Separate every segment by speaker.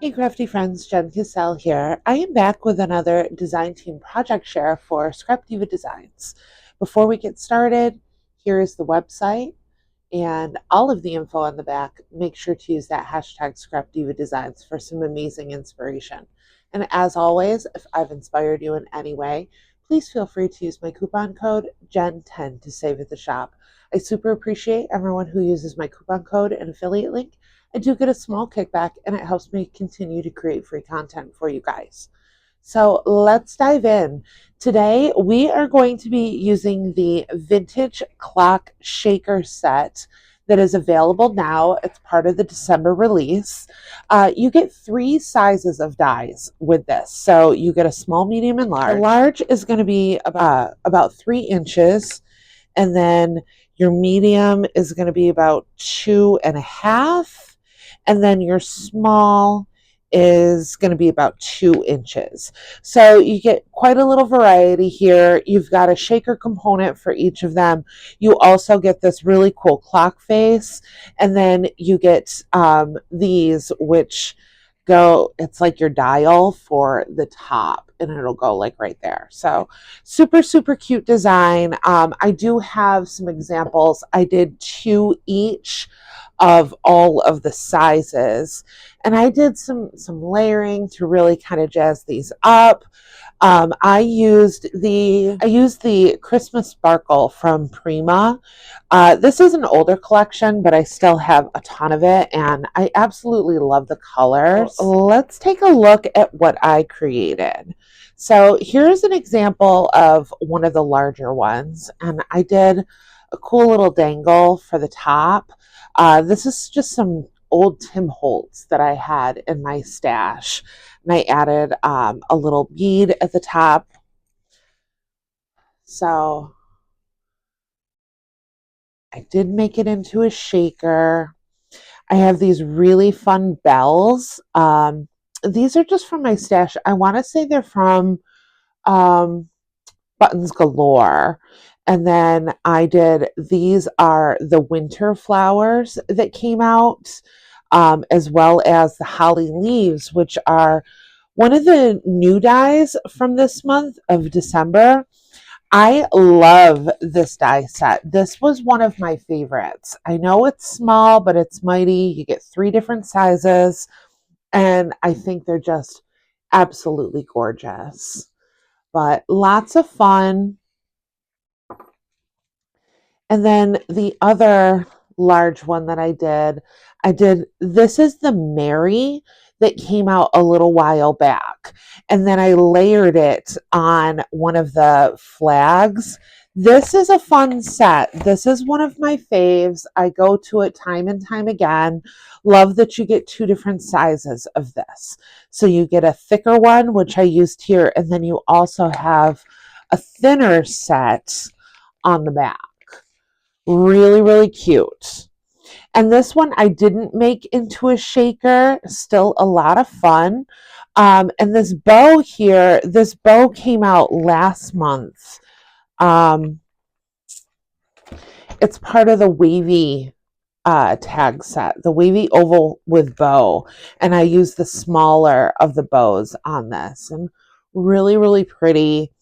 Speaker 1: Hey crafty friends, JENNCASCELL here. I am back with another design team project share for Scrap Diva Designs. Before we get started, here is the website and all of the info on the back. Make sure to use that hashtag Scrap Diva Designs for some amazing inspiration. And as always, if I've inspired you in any way, please feel free to use my coupon code JEN10 to save at the shop. I super appreciate everyone who uses my coupon code and affiliate link. I do get a small kickback and it helps me continue to create free content for you guys. So let's dive in. Today we are going to be using the vintage clock shaker set that is available now. It's part of the December release. You get 3 sizes of dies with this. So you get a small, medium, and large. The large is going to be about 3 inches, and then your medium is going to be about 2.5. And then your small is going to be about 2 inches. So you get quite a little variety here. You've got a shaker component for each of them. You also get this really cool clock face, and then you get these, which go, it's like your dial for the top, and it'll go like right there. So super, super cute design. I do have some examples. I did 2 each of all of the sizes, and I did some layering to really kind of jazz these up. I used the Christmas Sparkle from Prima. This is an older collection, but I still have a ton of it, and I absolutely love the colors. Let's take a look at what I created. So here's an example of one of the larger ones, and I did a cool little dangle for the top. This is just some old Tim Holtz that I had in my stash, and I added a little bead at the top. So I did make it into a shaker. I have these really fun bells. These are just from my stash. I want to say they're from Buttons Galore. And then I did, these are the winter flowers that came out, as well as the holly leaves, which are one of the new dies from this month of December. I love this die set. This was one of my favorites. I know it's small, but it's mighty. You get 3 different sizes, and I think they're just absolutely gorgeous. But lots of fun. And then the other large one that I did, this is the Mary that came out a little while back. And then I layered it on one of the flags. This is a fun set. This is one of my faves. I go to it time and time again. Love that you get 2 different sizes of this. So you get a thicker one, which I used here, and then you also have a thinner set on the back. Really, really cute. And this one I didn't make into a shaker. Still a lot of fun. And this bow here, this bow came out last month. It's part of the wavy tag set, the wavy oval with bow. And I used the smaller of the bows on this. And really, really pretty.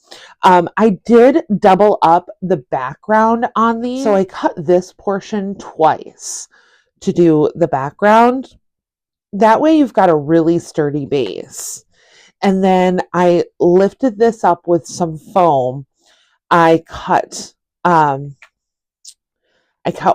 Speaker 1: I did double up the background on these. So I cut this portion twice to do the background. That way you've got a really sturdy base. And then I lifted this up with some foam. I cut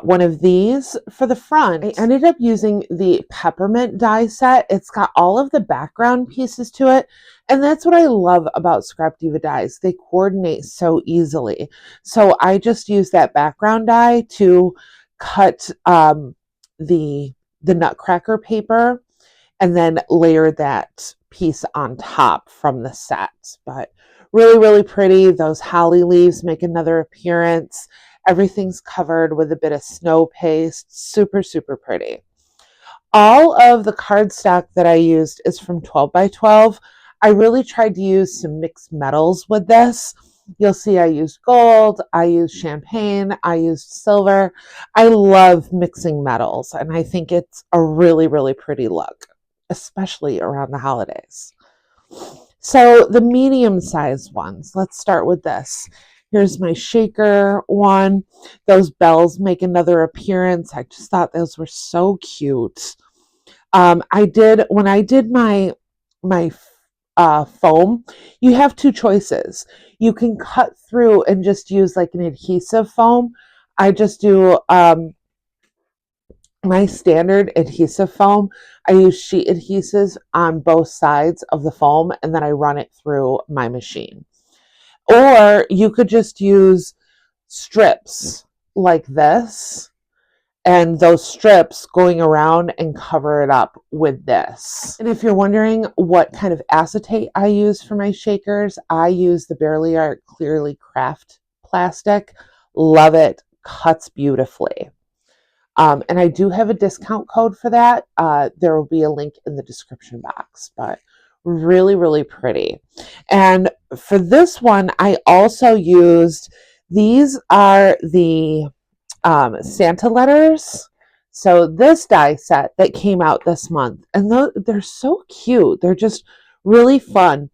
Speaker 1: one of these for the front. I ended up using the peppermint die set. It's got all of the background pieces to it. And that's what I love about Scrap Diva dies. They coordinate so easily. So I just used that background die to cut the nutcracker paper and then layer that piece on top from the set. But really, really pretty. Those holly leaves make another appearance. Everything's covered with a bit of snow paste. Super, super pretty. All of the cardstock that I used is from 12 by 12. I really tried to use some mixed metals with this. You'll see I used gold, I used champagne, I used silver. I love mixing metals, and I think it's a really, really pretty look. especially around the holidays. So the medium-sized ones, let's start with this. Here's my shaker one. Those bells make another appearance. I just thought those were so cute. When I did my foam, you have two choices. You can cut through and just use like an adhesive foam. I just do my standard adhesive foam. I use sheet adhesives on both sides of the foam, and then I run it through my machine. Or you could just use strips like this, and those strips going around and cover it up with this. And if you're wondering what kind of acetate I use for my shakers, I use the Barely Art Clearly Craft plastic. Love it. Cuts beautifully. And I do have a discount code for that. There will be a link in the description box, but really, really pretty. And for this one, I also used, these are the Santa letters. So this die set that came out this month, and they're so cute. They're just really fun.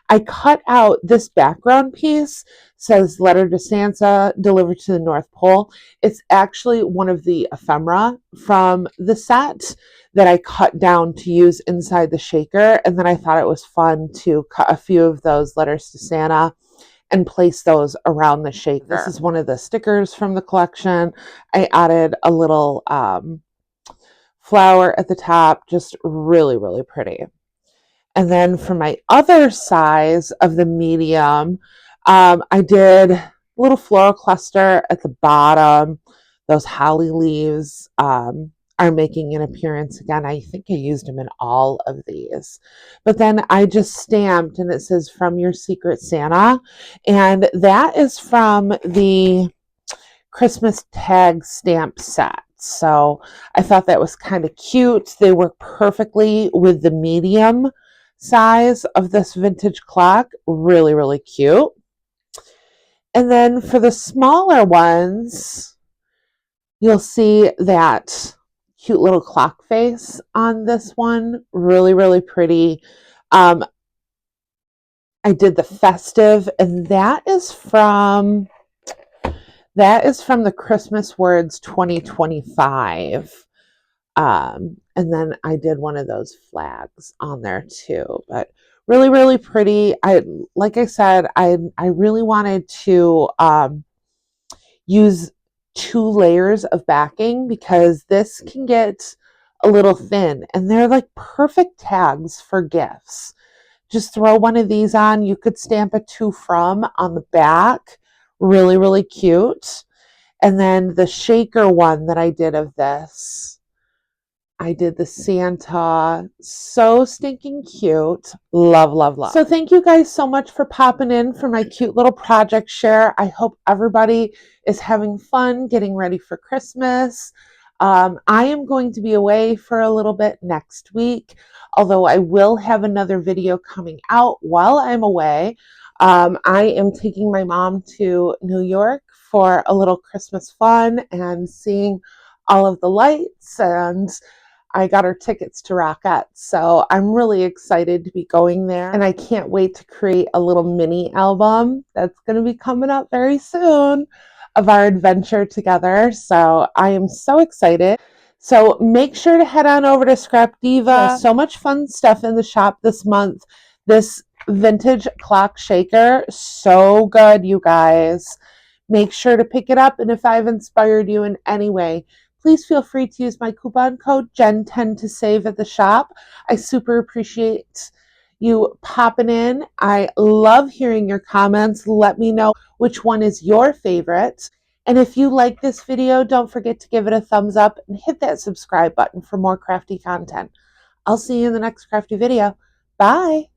Speaker 1: I cut out this background piece, says letter to Santa delivered to the North Pole. It's actually one of the ephemera from the set that I cut down to use inside the shaker. And then I thought it was fun to cut a few of those letters to Santa and place those around the shaker. This is one of the stickers from the collection. I added a little flower at the top, just really, really pretty. And then for my other size of the medium, I did a little floral cluster at the bottom. Those holly leaves are making an appearance again. I think I used them in all of these. But then I just stamped, and it says "From Your Secret Santa." And that is from the Christmas tag stamp set. So I thought that was kind of cute. They work perfectly with the medium size of this vintage clock. Really, really cute. And then for the smaller ones, you'll see that cute little clock face on this one. Really, really pretty. I did the festive, and that is from the Christmas Words 2025. And then I did one of those flags on there too, but really, really pretty. Like I said, I really wanted to use 2 layers of backing because this can get a little thin, and they're like perfect tags for gifts. Just throw one of these on. You could stamp a "To From" on the back. Really, really cute. And then the shaker one that I did of this, I did the Santa. So stinking cute. Love, love, love. So thank you guys so much for popping in for my cute little project share. I hope everybody is having fun getting ready for Christmas. I am going to be away for a little bit next week, although I will have another video coming out while I'm away. I am taking my mom to New York for a little Christmas fun and seeing all of the lights, and I got her tickets to Rockette, so I'm really excited to be going there, and I can't wait to create a little mini album that's going to be coming up very soon of our adventure together. So I am so excited. So make sure to head on over to Scrap Diva. There's so much fun stuff in the shop this month. This vintage clock shaker, so good, you guys. Make sure to pick it up, and if I've inspired you in any way, please feel free to use my coupon code JEN10 to save at the shop. I super appreciate you popping in. I love hearing your comments. Let me know which one is your favorite. And if you like this video, don't forget to give it a thumbs up and hit that subscribe button for more crafty content. I'll see you in the next crafty video. Bye.